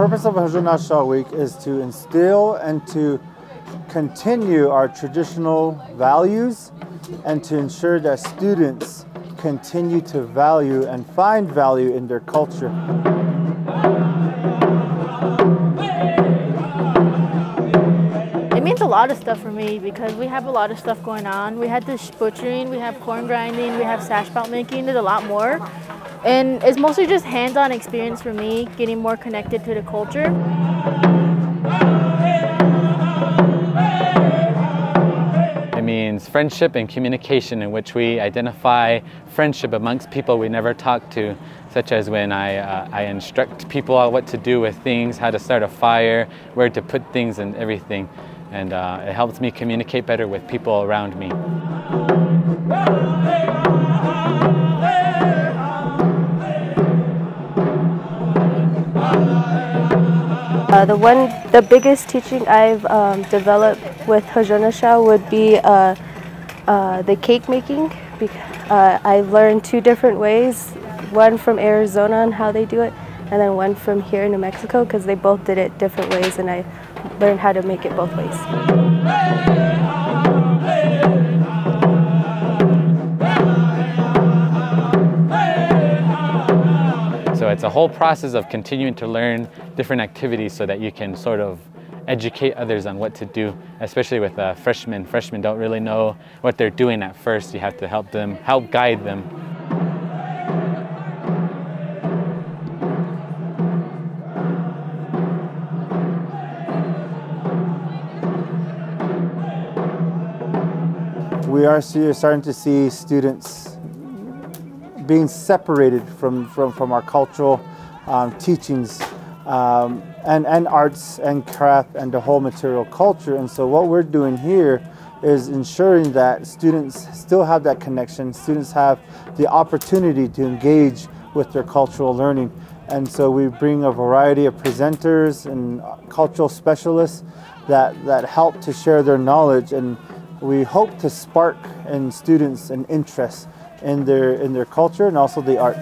purpose of Hozho Naasha Week is to instill and to continue our traditional values and to ensure that students continue to value and find value in their culture. It means a lot of stuff for me because we have a lot of stuff going on. We had this butchering, we have corn grinding, we have sash spout making, there's a lot more. And it's mostly just hands-on experience for me, getting more connected to the culture. It means friendship and communication, in which we identify friendship amongst people we never talk to, such as when I instruct people on what to do with things, how to start a fire, where to put things and everything. And it helps me communicate better with people around me. The biggest teaching I've developed with Hozho Naasha would be the cake making. I've learned two different ways, one from Arizona on how they do it, and then one from here in New Mexico, because they both did it different ways, and I learned how to make it both ways. So it's a whole process of continuing to learn different activities so that you can sort of educate others on what to do, especially with freshmen. Freshmen don't really know what they're doing at first. You have to help guide them. We are starting to see students being separated from our cultural teachings and arts and craft and the whole material culture. And so what we're doing here is ensuring that students still have that connection, students have the opportunity to engage with their cultural learning. And so we bring a variety of presenters and cultural specialists that help to share their knowledge, and we hope to spark in students an interest in their culture and also the art.